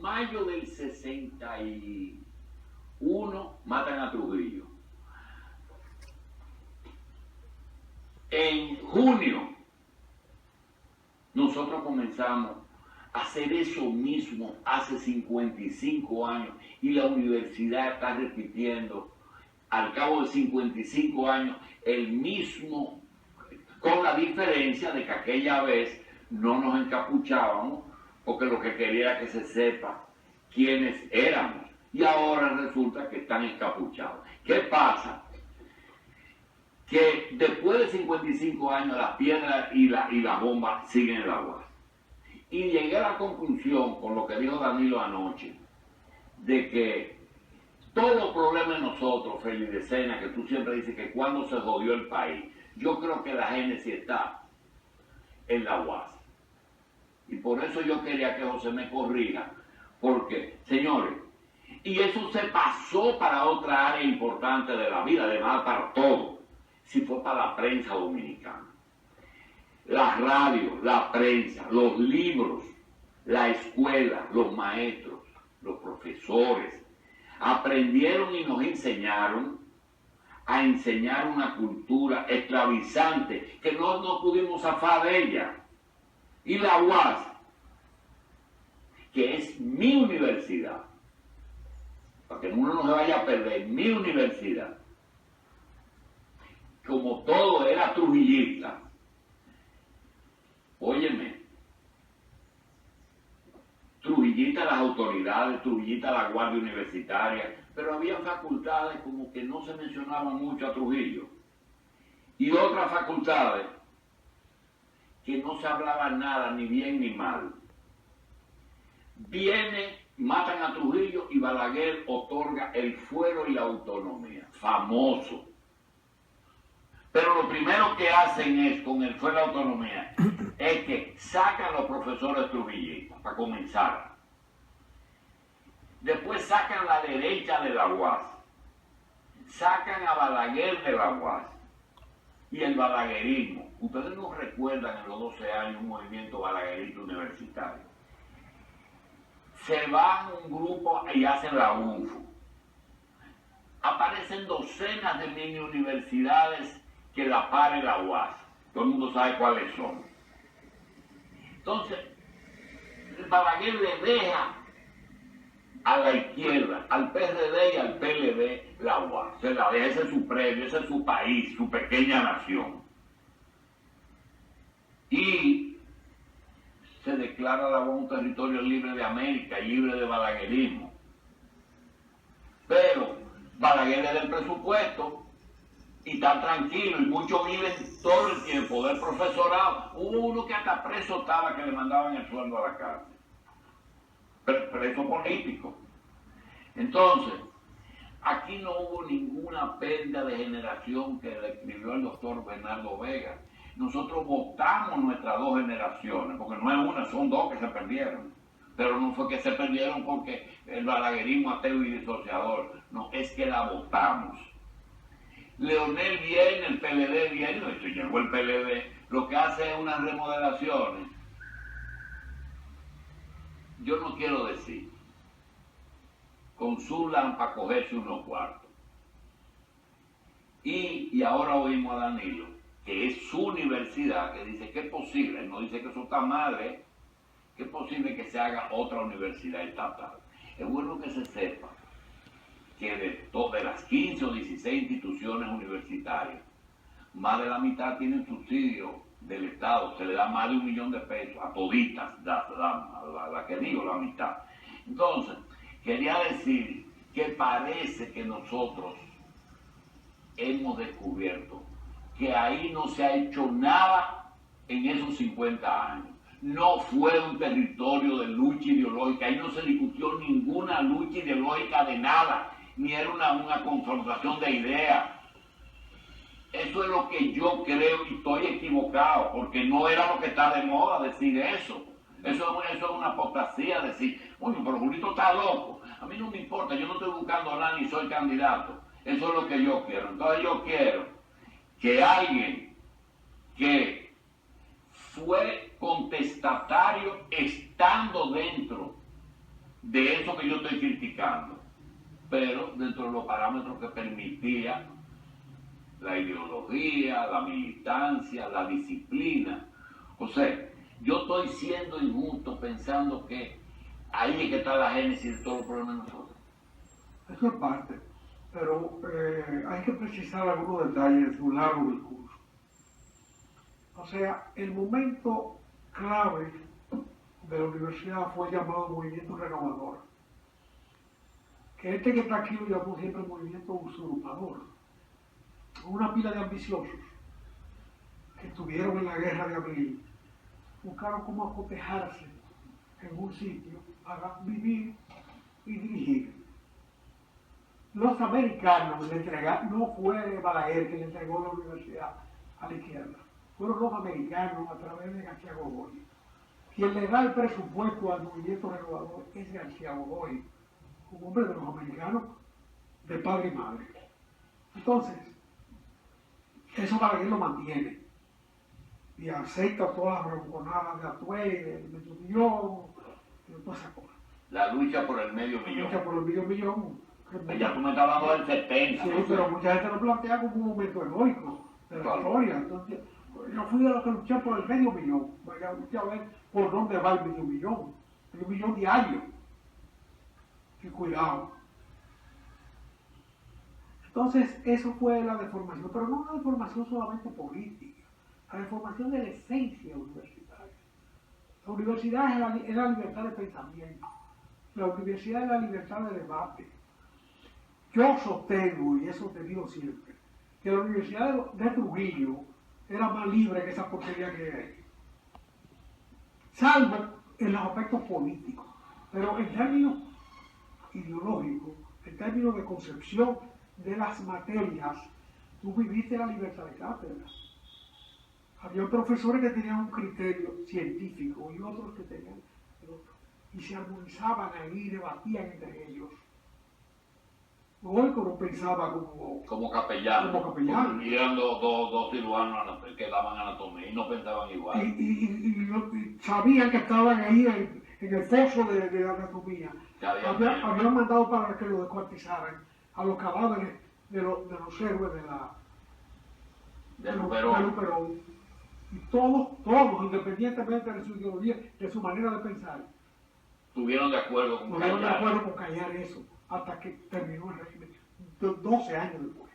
mayo del 61 matan a Trujillo. En junio nosotros comenzamos a hacer eso mismo hace 55 años y la universidad está repitiendo al cabo de 55 años el mismo, con la diferencia de que aquella vez no nos encapuchábamos porque lo que quería era que se sepa quiénes éramos y ahora resulta que están encapuchados. ¿Qué pasa? Que después de 55 años las piedras y la bomba siguen en la UAS. Y llegué a la conclusión, con lo que dijo Danilo anoche, de que todos los problemas de nosotros, Félix de Sena, que tú siempre dices que cuando se jodió el país, yo creo que la génesis está en la UAS. Y por eso yo quería que José me corrija, porque, señores, y eso se pasó para otra área importante de la vida, además para todo, si fue para la prensa dominicana. La radio, la prensa, los libros, la escuela, los maestros, los profesores, aprendieron y nos enseñaron a enseñar una cultura esclavizante que no pudimos zafar de ella. Y la UAS, que es mi universidad, para que uno no se vaya a perder, mi universidad, como todo era trujillista. Óyeme, trujillita las autoridades, trujillita la guardia universitaria, pero había facultades como que no se mencionaba mucho a Trujillo y otras facultades que no se hablaba nada, ni bien ni mal. Matan a Trujillo y Balaguer otorga el fuero y la autonomía, famoso. Pero lo primero que hacen es, con el fuero y la autonomía, es que sacan a los profesores trujillistas, para comenzar. Después sacan la derecha de la UAS, sacan a Balaguer de la UAS y el balaguerismo. Ustedes no recuerdan en los 12 años un movimiento balaguerista universitario. Se van un grupo y hacen la UNFU. Aparecen docenas de mini universidades que la pare la UAS. Todo el mundo sabe cuáles son. Entonces, Balaguer le deja a la izquierda, al PRD y al PLD la UAS. Se la deja, ese es su premio, ese es su país, su pequeña nación. Y se declara la UAS un territorio libre de América y libre de balaguerismo. Pero Balaguer le da el presupuesto y está tranquilo, y muchos viven todo el tiempo del profesorado. Hubo uno que hasta preso estaba, que le mandaban el sueldo a la cárcel. Preso político. Entonces, aquí no hubo ninguna pérdida de generación que describió el doctor Bernardo Vega. Nosotros votamos nuestras dos generaciones, porque no es una, son dos que se perdieron. Pero no fue que se perdieron porque el balaguerismo ateo y disociador, no, es que la votamos. Leonel viene, el PLD viene, de hecho llegó el PLD, lo que hace es unas remodelaciones. Yo no quiero decir, consulan para cogerse unos cuartos. Y ahora oímos a Danilo, que es su universidad, que dice que es posible, él no dice que eso está mal, que es posible que se haga otra universidad estatal. Es bueno que se sepa que de las 15 o 16 instituciones universitarias, más de la mitad tienen subsidio del Estado, se le da más de $1 millón a toditas, la que digo, la mitad. Entonces, quería decir que parece que nosotros hemos descubierto que ahí no se ha hecho nada en esos 50 años. No fue un territorio de lucha ideológica, ahí no se discutió ninguna lucha ideológica de nada, ni era una confrontación de ideas. Eso es lo que yo creo y estoy equivocado, porque no era lo que está de moda decir eso. Eso es una apostasía decir, bueno, pero Julito está loco. A mí no me importa, yo no estoy buscando nada ni soy candidato. Eso es lo que yo quiero. Entonces yo quiero que alguien que fue contestatario estando dentro de eso que yo estoy criticando, pero dentro de los parámetros que permitía la ideología, la militancia, la disciplina. O sea, yo estoy siendo injusto pensando que ahí es que está la génesis de todos los problemas de nosotros. Eso es parte, pero hay que precisar algunos detalles de su largo discurso. O sea, el momento clave de la universidad fue el llamado movimiento renovador, que este que está aquí lo llamó siempre el movimiento usurpador. Una pila de ambiciosos que estuvieron en la guerra de abril buscaron cómo acotejarse en un sitio para vivir y dirigir. Los americanos le entregaron, no fue Balaguer que le entregó la universidad a la izquierda, fueron los americanos a través de García Godoy. Quien le da el presupuesto al movimiento renovador es García Godoy, un hombre de los americanos de padre y madre. Entonces, eso Balaguer lo mantiene y acepta todas las ronconadas de Atuey, del medio millón, de todas esas cosas. La lucha por el medio La millón. lucha por el medio millón. Ya tú me estás hablando del 70. Sí, ¿no? pero mucha gente lo plantea como un momento heroico de la Claro. historia. Entonces, yo fui de los que luché por el medio millón. Vaya, luché a ver por dónde va el medio millón. Medio millón diario. Y cuidado. Entonces, eso fue la deformación, pero no una deformación solamente política, la deformación de la esencia universitaria. La universidad es la libertad de pensamiento, la universidad es la libertad de debate. Yo sostengo, y eso te digo siempre, que la Universidad de Trujillo era más libre que esa porquería que hay ahí. Salvo en los aspectos políticos, pero en términos ideológicos, en términos de concepción de las materias, tú viviste la libertad de cátedra. Había profesores que tenían un criterio científico y otros que tenían el otro. Y se armonizaban ahí, debatían entre ellos. Goico no pensaba Como capellán. Como capellán. Y eran dos cirujanos que daban anatomía y no pensaban igual. Y sabían que estaban ahí en el foso de la anatomía. Habían mandado para que lo descuartizaran a los cadáveres de los héroes de Luperón. Y todos, independientemente de su ideología, de su manera de pensar, estuvieron de acuerdo con estuvieron de acuerdo con callar eso, hasta que terminó el régimen, 12 años después.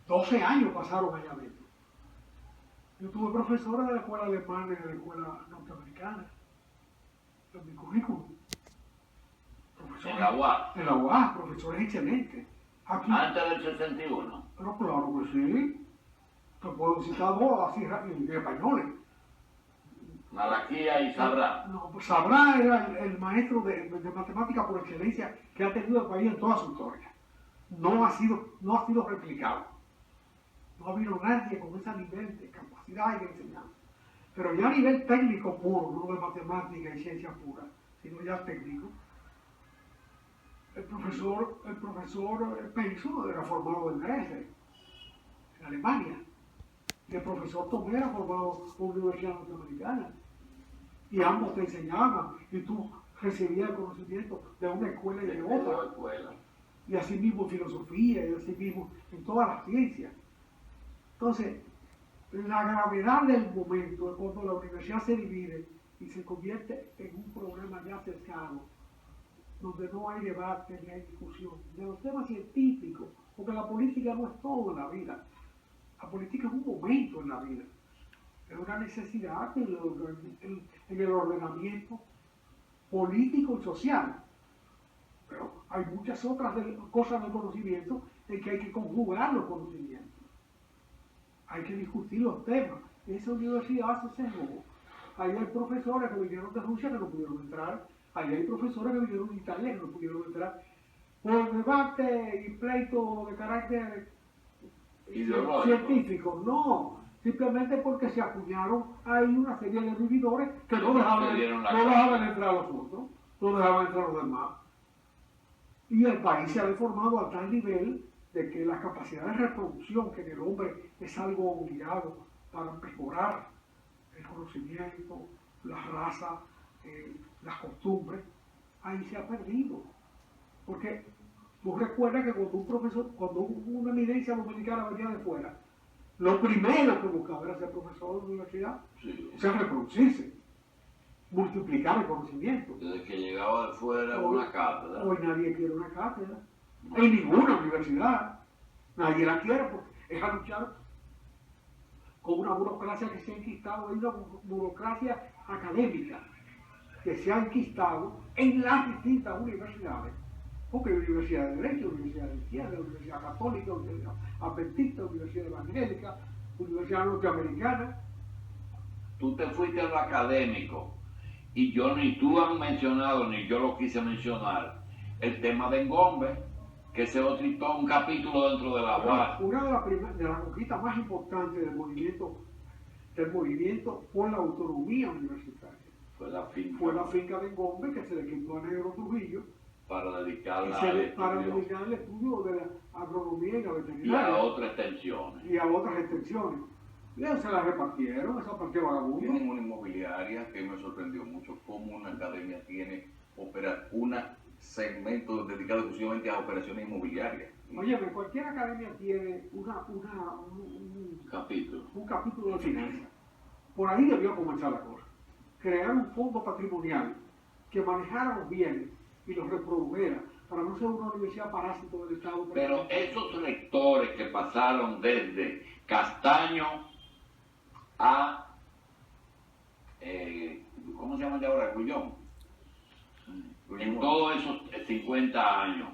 12 años pasaron allá adentro. Yo tuve profesores de la escuela alemana y de la escuela norteamericana, en mi currículum. En la UAS. En la UAS, profesores excelentes. Aquí, Antes del 61. pero claro que sí. Te puedo citar dos así en españoles. Malaquía y Sabrá. No, pues Sabrá era el maestro de matemática por excelencia que ha tenido el país en toda su historia. No ha sido replicado. No ha habido nadie con ese nivel de capacidad y de enseñanza. Pero ya a nivel técnico puro, no de matemática y ciencia pura, sino ya técnico, el profesor Penso era formado en Dresde, en Alemania. Y el profesor Tomé era formado por la Universidad Norteamericana. Y ambos te enseñaban, y tú recibías el conocimiento de una escuela y de otra. Y así mismo en filosofía, y así mismo en todas las ciencias. Entonces, la gravedad del momento es cuando la universidad se divide y se convierte en un problema ya cercano, donde no hay debate ni hay discusión de los temas científicos, porque la política no es todo en la vida. La política es un momento en la vida, es una necesidad en el ordenamiento político y social. Pero hay muchas otras cosas del conocimiento en que hay que conjugar los conocimientos. Hay que discutir los temas. Esa universidad se cerró. Ahí hay profesores que vinieron de Rusia que no pudieron entrar. Ahí hay profesores que vinieron de Italia que no pudieron entrar. Por debate y pleito de carácter científico, no. Simplemente porque se acuñaron ahí una serie de vividores que no dejaban entrar a los otros, no dejaban entrar a los demás. Y el país se ha deformado a tal nivel de que la capacidad de reproducción que en el hombre es algo obligado para mejorar el conocimiento, la raza, las costumbres, ahí se ha perdido. Porque tú recuerdas que cuando un profesor, cuando una eminencia dominicana venía de fuera, lo primero que buscaba era ser profesor de la universidad, Sí. o sea, reproducirse, multiplicar el conocimiento. Desde que llegaba de fuera una cátedra. Hoy nadie quiere una cátedra, en ninguna universidad, nadie la quiere porque es a luchar con una burocracia que se ha enquistado, hay una burocracia académica que se ha enquistado en las distintas universidades, porque hay universidad de Derecho, universidad de Izquierda, universidad católica, universidad adventista, universidad evangélica, universidad norteamericana. Tú te fuiste a lo académico y yo ni tú has mencionado, ni yo lo quise mencionar, el tema de Ngombe, que ese otro un capítulo dentro de la UAS. Una de las conquistas más importantes del movimiento por la autonomía universitaria Fue la finca de Ngombe, que se le quitó a Negro Trujillo para dedicarla al estudio de la agronomía y la veterinaria. Y a otras extensiones. Y a otras extensiones. Y se la repartieron, esa partió vagabundo. Tienen una inmobiliaria que me sorprendió mucho, cómo una academia tiene un segmento dedicado exclusivamente a operaciones inmobiliarias. Oye, cualquier academia tiene un capítulo de finanzas. Por ahí debió comenzar la cosa. Crear un fondo patrimonial que manejara los bienes y los reprodujera para no ser una universidad parásito del Estado. Pero esos rectores que pasaron desde Castaño a, ¿cómo se llama de ahora? Gullón. En todos esos 50 años,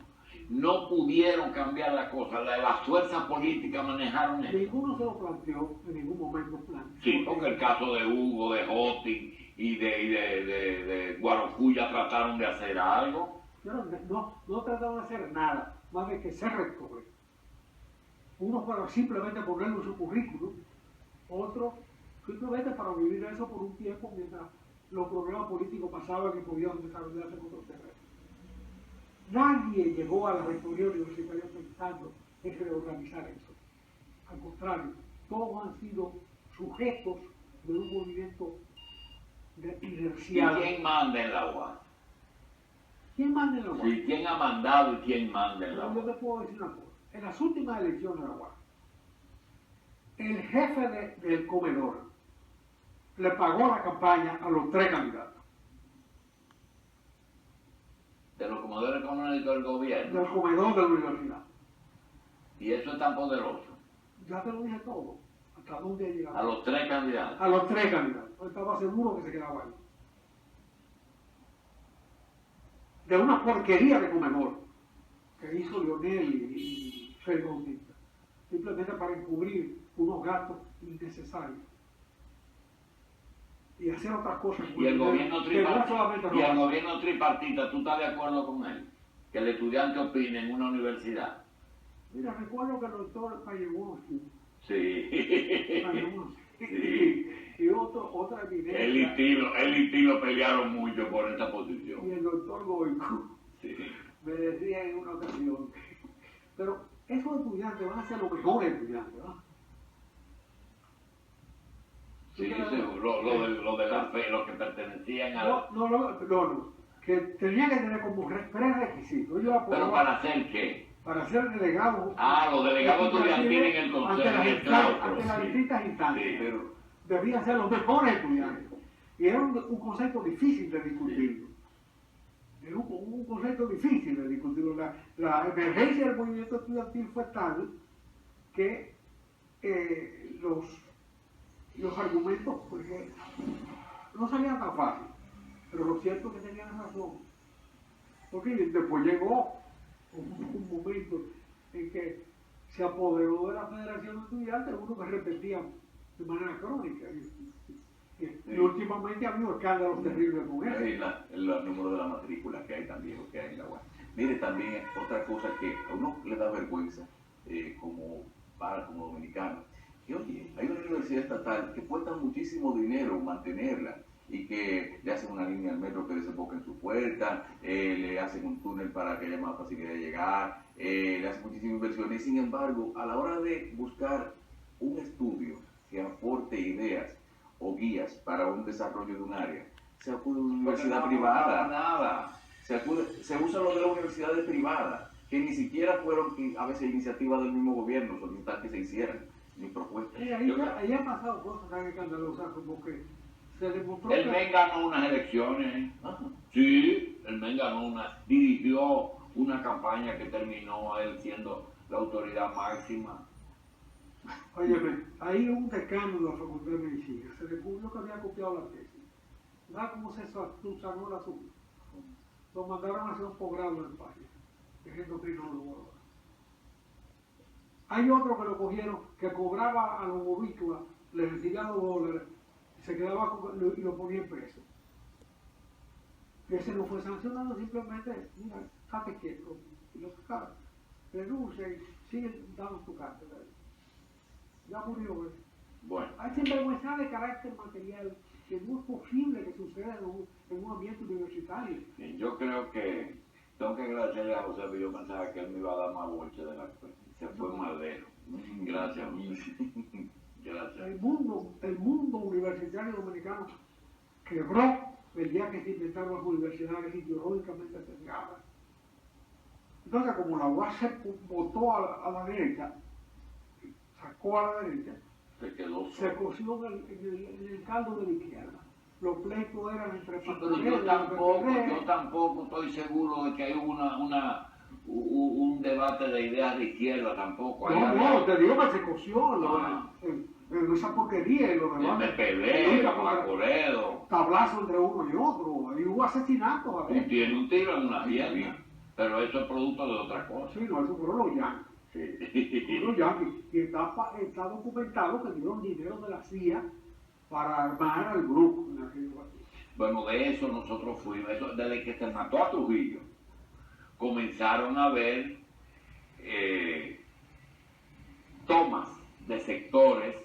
no pudieron cambiar la cosa. Las fuerzas políticas manejaron eso. Ninguno se lo planteó en ningún momento. Sí, porque el caso de Hugo, de Jotin y de Guarocuya trataron de hacer algo. No trataron de hacer nada, más de que ser rectores. Uno para simplemente ponerlo en su currículum, otro simplemente para vivir eso por un tiempo mientras los problemas políticos pasaban y podían desarrollarse en otros terrenos. Nadie llegó a la rectoría universitaria pensando en reorganizar eso. Al contrario, todos han sido sujetos de un movimiento inercial. ¿Y quién manda en la UAS? ¿Quién manda en la UAS? Sí, ¿quién ha mandado y quién manda en la Yo UAS? te puedo decir una cosa. En las últimas elecciones de la UAS, el jefe del comedor le pagó la campaña a los 3 candidatos. De los comedores económicos del gobierno. Del comedor de la universidad. Y eso es tan poderoso. Ya te lo dije todo. ¿Hasta dónde ha llegado? A los 3 candidatos. A los 3 candidatos. Yo estaba seguro que se quedaba ahí. De una porquería de comedor que hizo Lionel y Félix Bautista, simplemente para encubrir unos gastos innecesarios y hacer otras cosas. Y el gobierno tripartita, ¿tú estás de acuerdo con él? Que el estudiante opine en una universidad. Mira, recuerdo que el doctor Payeguski, Sí. Sí. y otra evidencia, Él y Tilo pelearon mucho por esta posición. y el doctor Goico Sí. me decía en una ocasión, pero esos estudiantes van a ser los mejores estudiantes, ¿no? Sí, seguro. Lo de la fe, los que pertenecían a... No, que tenía que tener como prerequisito. ¿Pero para hacer qué? Para ser delegado. Los delegados estudiantiles en el consejo, en el claustro. Ante las distintas instancias. Sí. Pero debían ser los mejores estudiantes. Y era un concepto difícil de discutirlo. Era un concepto difícil de discutirlo. La emergencia del movimiento estudiantil fue tal que los argumentos porque no salían tan fácil, pero lo cierto es que tenían razón, porque después llegó un momento en que se apoderó de la Federación de Estudiantes uno que repetía de manera crónica y últimamente ha habido escándalos terribles con eso. El número de la matrícula que hay también, lo que hay en la UAS. Mire, también otra cosa que a uno le da vergüenza como dominicano, que oye, hay una universidad estatal que cuesta muchísimo dinero mantenerla y que le hacen una línea al metro que desemboca en su puerta, le hacen un túnel para que haya más facilidad de llegar, le hacen muchísimas inversiones y sin embargo, a la hora de buscar un estudio que aporte ideas o guías para un desarrollo de un área, se acude a una universidad privada. Nada. se usa lo de las universidades privadas, que ni siquiera fueron a veces iniciativas del mismo gobierno solicitar que se hicieran ni propuestas. Ahí han pasado cosas tan escandalosas como que se demostró El que... MEN ganó unas elecciones. Sí, el MEN ganó dirigió una campaña que terminó él siendo la autoridad máxima. Óyeme, ahí un decano de la Facultad de Medicina se descubrió que había copiado la tesis. ¿Verdad cómo se subsanó el asunto? Lo mandaron a hacer un posgrado en España, que es endocrinólogo ahora. Hay otro que lo cogieron, que cobraba a los bovícolas, le recibía $2, se quedaba y lo ponía preso. Ese no fue sancionado, simplemente, mira, estate quieto, y lo sacaron. Renuncia y sigue dando tu cátedra. Ya murió. Bueno, Hay sinvergüenza de carácter material que no es posible que suceda en un ambiente universitario. sí, yo creo que tengo que agradecerle a José, porque yo pensaba que él me iba a dar más bolche de la cuenta. Se fue más lejos. Gracias, José. Gracias. El mundo universitario dominicano quebró el día que se inventaron las universidades ideológicamente sesgadas. Entonces, como la UAS se votó a la derecha, sacó a la derecha, Se quedó se solo. coció en el caldo de la izquierda. Los pleitos eran entre Sí, pero yo tampoco estoy seguro de que hay un debate de ideas de izquierda tampoco. No, te digo que se coció en esa porquería y los El demás. PPD, Macoredo. Tablazo entre uno y otro, y hubo asesinatos a Y veces. tiene un tiro en una pierna. Pero eso es producto de otra cosa. Sí, no, eso fueron los yanquis. Sí. Los yanquis. Y está documentado que dieron dinero de la CIA para armar al grupo en aquel lugar. Bueno, de eso nosotros fuimos. Desde que se mató a Trujillo, comenzaron a haber tomas de sectores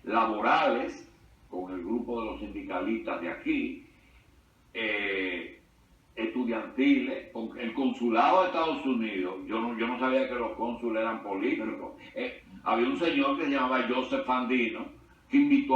laborales con el grupo de los sindicalistas de aquí, estudiantiles, con el consulado de Estados Unidos. Yo no sabía que los cónsules eran políticos. Había un señor que se llamaba Joseph Fandino, que invitó